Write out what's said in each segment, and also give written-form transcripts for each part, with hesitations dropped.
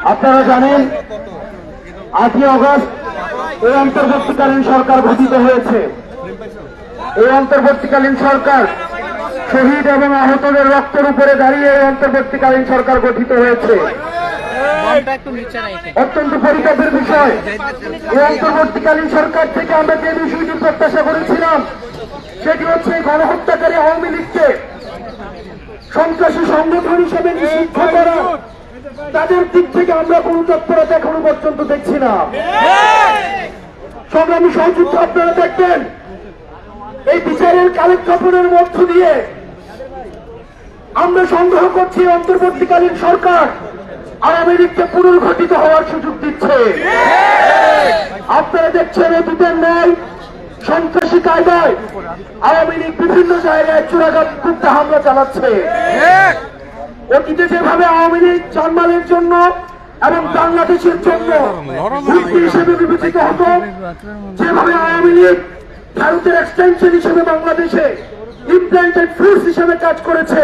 আপনারা জানেন 8ই অগস্ট এই অন্তর্বর্তীকালীন সরকার গঠিত হয়েছে। এই অন্তর্বর্তীকালীন সরকার শহীদ এবং আহতদের রক্তের উপরে দাঁড়িয়ে এই অন্তর্বর্তীকালীন সরকার গঠিত হয়েছে। অত্যন্ত পরিতাপের বিষয়, এই অন্তর্বর্তীকালীন সরকার থেকে আমরা যে বিষয়টি প্রত্যাশা করেছিলাম সেটি হচ্ছে গণহত্যাকারী আওয়ামী লীগকে সন্ত্রাসী সংগঠন হিসেবে নিষিদ্ধ করা। তাদের দিক থেকে আমরা কোন তৎপরতা এখনো পর্যন্ত দেখছি না। সংগ্রামী সহযোদ্ধা, আপনারা দেখবেন এই বিচারের কালেক্ষেপণের মধ্য দিয়ে আমরা সংগ্রহ করছি অন্তর্বর্তীকালীন সরকার আওয়ামী লীগকে পুনর্গঠিত হওয়ার সুযোগ দিচ্ছে। আপনারা দেখছেন অতীতের ন্যায় সন্ত্রাসী কায়দায় আওয়ামী লীগ বিভিন্ন জায়গায় চোরাঘাত কুপ্তা হামলা চালাচ্ছে। অতীতে যেভাবে আওয়ামী লীগ জানমালের জন্য এবং বাংলাদেশের জন্য হুমকি হিসেবে বিবেচিত হতো, যেভাবে আওয়ামী লীগ ভারতের এক্সটেনশন হিসেবে বাংলাদেশে ইমপ্ল্যান্টেড ফোর্স হিসেবে কাজ করেছে,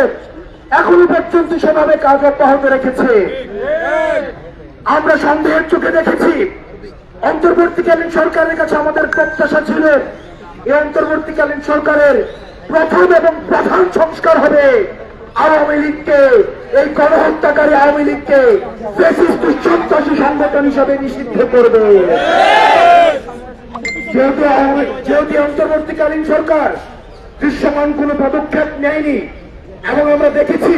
এখনো পর্যন্ত সেভাবে কাজ অব্যাহত রেখেছে। আমরা সন্দেহের চোখে দেখেছি। অন্তর্বর্তীকালীন সরকারের কাছে আমাদের প্রত্যাশা ছিল এই অন্তর্বর্তীকালীন সরকারের প্রথম এবং প্রধান সংস্কার হবে আওয়ামী লীগকে, এই গণহত্যাকারী আওয়ামী লীগকে ফ্যাসিস্ট সন্ত্রাসী সংগঠন হিসাবে নিষিদ্ধ করবে। যেহেতু অন্তর্বর্তীকালীন সরকার দৃশ্যমান কোন পদক্ষেপ নেয়নি এবং আমরা দেখেছি,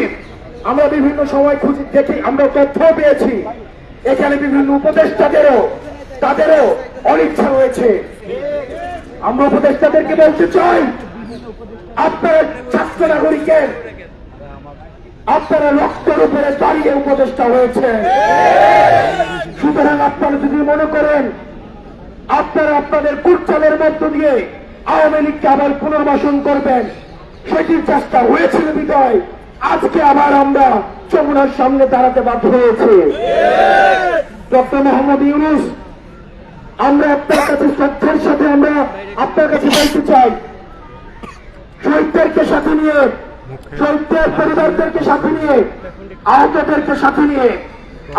আমরা বিভিন্ন সময় খুঁজে দেখি, আমরা তথ্য পেয়েছি এখানে বিভিন্ন তাদেরও অনিচ্ছা রয়েছে। আমরা উপদেষ্টাদেরকে বলতে চাই, আপনারা ছাত্র নাগরিকের আপনারা রক্তের উপরে দাঁড়িয়ে উপদেষ্টা হয়েছে। সুতরাং আপনারা যদি মনে করেন আপনারা আপনাদের কুটচালের মধ্য দিয়ে আওয়ামী লীগকে আবার পুনর্বাসন করবেন, সেটির চেষ্টা হয়েছিল বিদায় আজকে আবার আমরা যমুনার সামনে দাঁড়াতে বাধ্য হয়েছে। ডক্টর মোহাম্মদ ইউনূস, আমরা আপনার কাছে শ্রদ্ধার সাথে আমরা আপনার কাছে বলতে চাই, শহীদদেরকে সাথে নিয়ে, শহীদদের পরিবারদেরকে সাথে নিয়ে, আহতদেরকে সাথে নিয়ে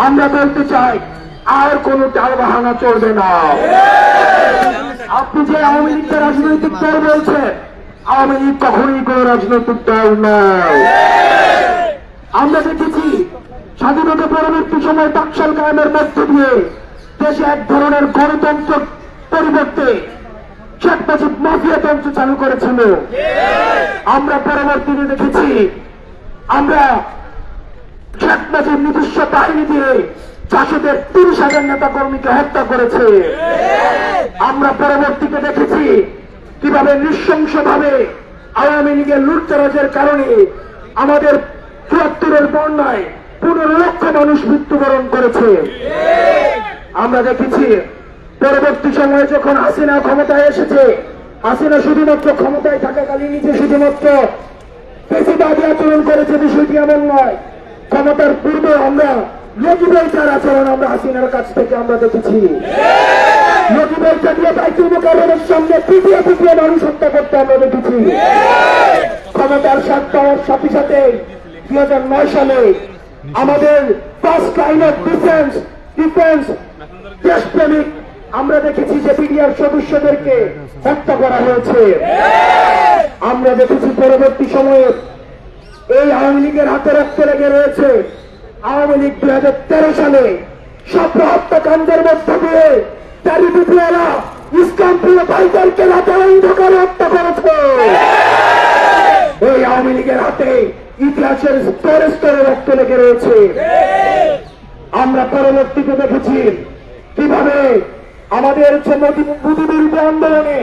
আমরা বলতে চাই আর কোন টাল বাহানা চলবে না। আপনি যে আওয়ামী লীগকে রাজনৈতিক দল বলছেন, আওয়ামী লীগ কখনই কোন রাজনৈতিক দল নয়। আমরা দেখেছি স্বাধীনতা পরবর্তী সময় টাকশাল কায়েমের মধ্য দিয়ে দেশে এক ধরনের গণতন্ত্র পরিবর্তে শেখ মুজিব মাফিয়াতন্ত্র চালু করেছিল। আমরা পরবর্তীতে দেখেছি আমরা শেখ মুজিব নিজস্ব বাহিনী দিয়ে চাষদের 30,000 নেতা কর্মীকে হত্যা করেছে। আমরা পরবর্তীতে দেখেছি কিভাবে নৃশংসভাবে আওয়ামী লীগের লুটতরাজের কারণে আমাদের ৭৪-এর বন্যায় 15 লক্ষ মানুষ মৃত্যুবরণ করেছে। আমরা দেখেছি পরবর্তী সময়ে যখন হাসিনা ক্ষমতায় এসেছে, হাসিনা শুধুমাত্র ক্ষমতায় থাকাকালীন নিজে শুধুমাত্র ফ্যাসিবাদী আচরণ করেছে, বিষয়টি এমন নয়। ক্ষমতার পূর্বে আমরা লতিবৈচার আচরণ আমরা হাসিনার কাছ থেকে আমরা দেখেছি। লতিবৈচার দিয়ে বাইতুল মুকাররমের সামনে পিটিয়ে মানুষ হত্যা করতে আমরা দেখেছি। ক্ষমতার স্বাদ পাওয়ার সাথে সাথে 2009 সালে আমাদের ফার্স্ট লাইন অফ ডিফেন্স দেশপ্রেমিক আমরা দেখেছি যে বিডিআর সদস্যদেরকে হত্যা করা হয়েছে। আমরা দেখেছি পরবর্তী সময়ে এই আওয়ামী লীগের হাতে রক্ত লেগে রয়েছে। আওয়ামী লীগ 2013 সালে সব হত্যাকাণ্ডের মধ্য দিয়ে তারিবিপিয়ারা ইসলাম প্রিয় ভাইদেরকে রাতে অন্ধকারে হত্যা করেছে। এই আওয়ামী লীগের হাতে ইতিহাসের স্তরে স্তরে রক্ত লেগে রয়েছে। আমরা পরবর্তীতে দেখেছি কিভাবে আমাদের মোদী বিরোধী আন্দোলনে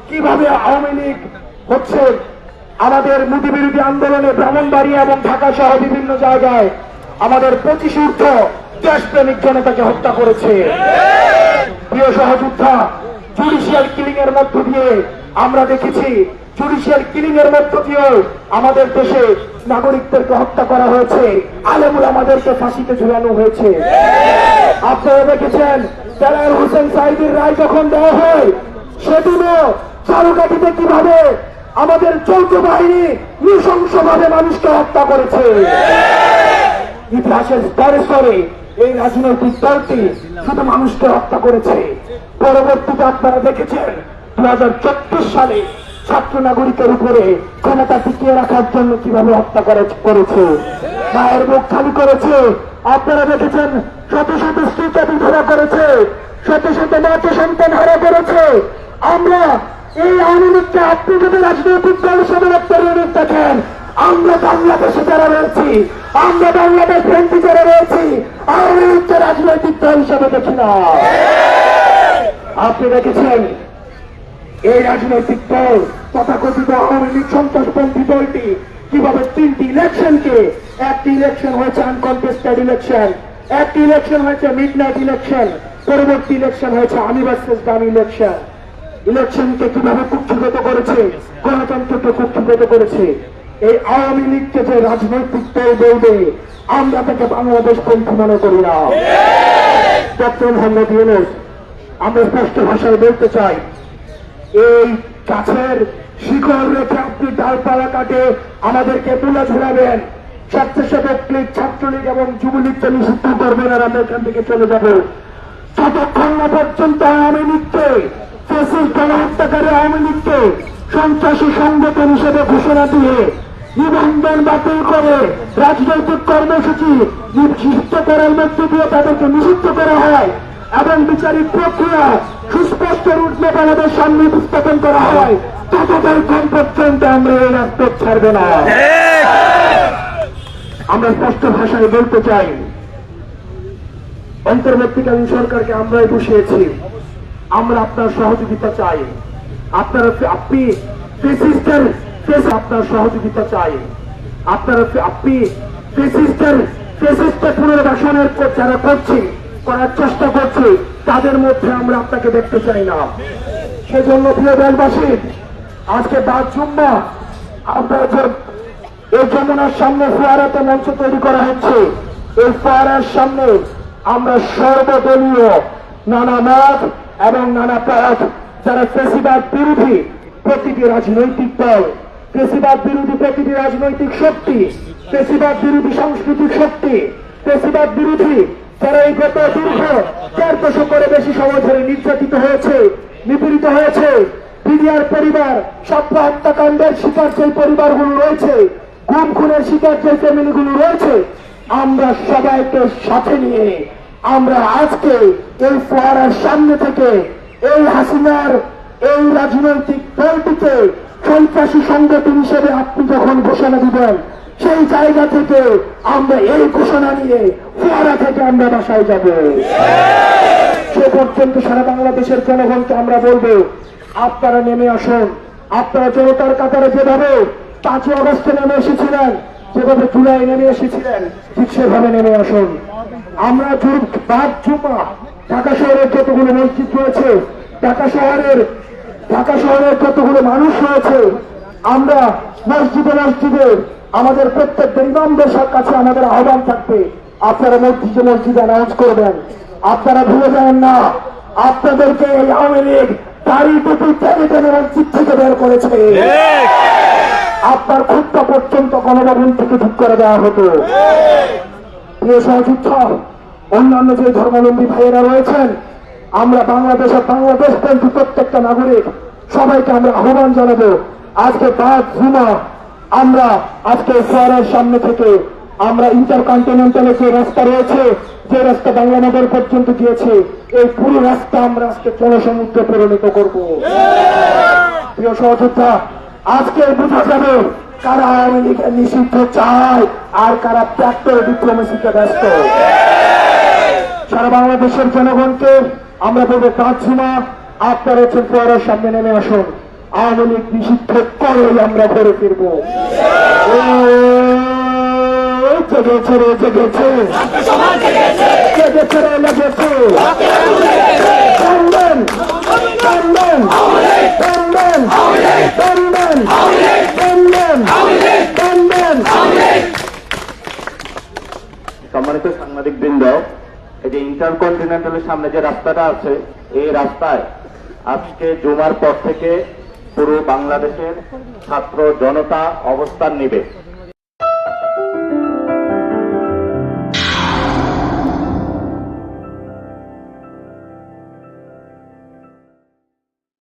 কিভাবে আওয়ামী লীগ হচ্ছে আমাদের মোদী বিরোধী আন্দোলনে ব্রাহ্মণবাড়িয়া এবং ঢাকা সহ বিভিন্ন জায়গায় আমাদের 25 ঊর্ধ্ব দেশপ্রেমিক জনতাকে হত্যা করেছে। প্রিয় সহযোদ্ধা, জুডিশিয়াল কিলিং এর মধ্য দিয়ে আমরা দেখেছি, জুডিশিয়াল কিলিং এর মধ্য দিয়েও আমাদের দেশে নাগরিকদেরকে হত্যা করা হয়েছে, আলেমুল আমাদেরকে ফাঁসিতে ঝুলানো হয়েছে। আপনারা দেখেছেন দেলায়ের হোসেন সাঈদীর রায় যখন দেওয়া হয়, সেদিনও চারুকাঠিতে কিভাবে আমাদের যৌথ বাহিনী নৃশংসভাবে মানুষকে হত্যা করেছে। ইতিহাসের স্তরে স্তরে এই রাজনৈতিক দলটি শুধু মানুষকে হত্যা করেছে। পরবর্তীতে আপনারা দেখেছেন 2034 সালে ছাত্র নাগরিকের উপরে ক্ষমতা টিকিয়ে রাখার জন্য কিভাবে হত্যা করেছে, মায়ের মুখ খালি করেছে। আপনারা দেখেছেন শত শত স্ত্রীকে বিধবা করেছে, শত শত মাতৃ সন্তান হারা করেছে। আমরা এই আওয়ামী লীগকে আপনি যদি রাজনৈতিক দল হিসেবে পরিণত দেখেন, আমরা বাংলাদেশে যারা রয়েছি, আমরা বাংলাদেশ ফ্রেন্ডি যারা রয়েছি, আওয়ামী লীগকে রাজনৈতিক দল হিসেবে দেখি না। আপনি দেখেছেন এই রাজনৈতিক দল তথাকথিত আওয়ামী লীগ সন্ত্রাসপন্থী দলটি কিভাবে 3টি ইলেকশনকে, একটি ইলেকশন হয়েছে আনকনটেস্টেড ইলেকশন, একটি ইলেকশন হয়েছে মিডনাইট ইলেকশন, পরবর্তী ইলেকশন হয়েছে আমি ভার্সেস দামি ইলেকশন। ইলেকশনকে কিভাবে কুক্ষিগত করেছে, গণতন্ত্রকে কুক্ষিগত করেছে। এই আওয়ামী লীগকে যে রাজনৈতিক দল বলবে, আমরা তাকে বাংলাদেশ পন্থী মনে করি না। ডক্টর মোহাম্মদ ইউনূস, আমরা স্পষ্ট ভাষায় বলতে চাই, এই গাছের শিকড় রেখে আপনি ডালপালা কাটে আমাদেরকে তুলে ধরাবেন। স্বেচ্ছাসেবক লীগ, ছাত্রলীগ এবং যুবলীগকে নিষিদ্ধ করবেন আর আমরা এখান থেকে চলে যাব। যতক্ষণ না পর্যন্ত আওয়ামী লীগকে, ফ্যাসিস্ট গণহত্যাকারী আওয়ামী লীগকে সন্ত্রাসী সংগঠন হিসেবে ঘোষণা দিয়ে নিবন্ধন বাতিল করে রাজনৈতিক কর্মসূচি নিষিদ্ধ করার মধ্যে দিয়ে তাদেরকে নিষিদ্ধ করা হয় এবং বিচারিক প্রক্রিয়া সুস্পষ্ট রুটম্যাপ আমাদের সামনে উপস্থাপন করা হয়, ততক্ষণ পর্যন্ত আমরা এই রাজপথ ছাড়ব না। আমরা স্পষ্ট ভাষায় বলতে চাই, অন্তর্বর্তীকালীন সরকারকে আমরাই বসিয়েছি, আমরা আপনার সহযোগিতা চাই। আপনারা আপনি আপনার সহযোগিতা চাই। আপনারা আপনি ফেসিস্টের পুনর্বাসনের যারা করার চেষ্টা করছে, তাদের মধ্যে আমরা আপনাকে দেখতে চাই না। সেজন্য প্রিয় দেশবাসী, আজকে 5 জুম্মা আমরা এই যমুনার সামনে ফোয়ারাতে মঞ্চ তৈরি করা হচ্ছে। এই ফোয়ারার সামনে আমরা সর্বদলীয় নানা মত এবং নানা পথ, যারা ফ্যাসিবাদ বিরোধী প্রতিটি রাজনৈতিক দল, ফ্যাসিবাদ বিরোধী প্রতিটি রাজনৈতিক শক্তি, ফ্যাসিবাদ বিরোধী সাংস্কৃতিক শক্তি, ফ্যাসিবাদ বিরোধী যারা এই গত দীর্ঘ 4 দশকের বেশি সময় ধরে নির্যাতিত হয়েছে, নিপীড়িত হয়েছে, বিডিআর পরিবার, সাপ্য হত্যাকাণ্ডের শিকার যে পরিবারগুলো রয়েছে, গুম খুনের শিকার যে ফ্যামিলিগুলো রয়েছে, আমরা সবাইকে সাথে নিয়ে আমরা আজকে এই ফোয়ারার সামনে থেকে এই হাসিনার এই রাজনৈতিক দলটিকে সন্ত্রাসী সংগঠন হিসেবে আপনি যখন ঘোষণা দিবেন, সেই জায়গা থেকে আমরা এই ঘোষণা নিয়ে ফোয়ারা থেকে আমরা বাসায় যাব। সে পর্যন্ত সারা বাংলাদেশের জনগণকে আমরা বলবো, আপনারা নেমে আসুন। আপনারা জনতার কাতারে যেভাবে 5ই আগস্টে নেমে এসেছিলেন, যেভাবে জুলাই নেমে এসেছিলেন, ঠিক সেভাবে নেমে আসুন। আমরা 5 জুম্মা ঢাকা শহরের যতগুলো মসজিদ রয়েছে, ঢাকা শহরের যতগুলো মানুষ রয়েছে, আমরা মসজিদে মসজিদে আমাদের প্রত্যেকটা ইমামদের কাছে আমাদের আহ্বান থাকবে, আপনারা মসজিদে অ্যানাউন্স করবেন। আপনারা ভুলে যাবেন না, আপনাদেরকে এই আওয়ামী লীগ দাড়ি টুপি টেনে টেনে মসজিদ থেকে বের করেছে। আপনার খুবটা পর্যন্ত গণভবন থেকে ঠিক করে দেওয়া হতো। প্রিয় সহযোদ্ধা, অন্যান্য যে ধর্মাবলম্বী ভাইয়েরা রয়েছেন, আমরা বাংলাদেশ কিন্তু প্রত্যেকটা নাগরিক সবাইকে আমরা আহ্বান জানাবো, আজকে 5 জুম্মা আমরা আজকে ফোয়ারার সামনে থেকে আমরা ইন্টারকন্টিনেন্টালের যে রাস্তা রয়েছে, যে রাস্তা বাংলানগর পর্যন্ত গিয়েছে, এই পুরো রাস্তা আমরা আজকে জনসমুদ্রে পরিণত করব। প্রিয় সহযোদ্ধা, আজকে বোঝা যাবে কারা আওয়ামী লীগের নিষিদ্ধ চায় আর কারা ট্র্যাক্টর ডিপ্লোমেসিতে ব্যস্ত। সারা বাংলাদেশের জনগণকে আমরা বলবো, 5 জুম্মা আপনারা হচ্ছেন ফোয়ারার সামনে নেমে আসুন। আওয়ামী লীগ নিষিদ্ধ করেই আমরা ঘরে ফিরব। জেগেছে রে, জেগেছে, জেগেছে রে, লেগেছে। টানবেন, টানবেন, টানবেন, টানবেন, টানবেন, টানবেন। সম্মানিত সাংবাদিক বৃন্দ, এই যে ইন্টারকন্টিনেন্টালের সামনে যে রাস্তাটা আছে, এই রাস্তায় আজকে জুমার পর থেকে পুরো বাংলাদেশের ছাত্র জনতা অবস্থান নেবে।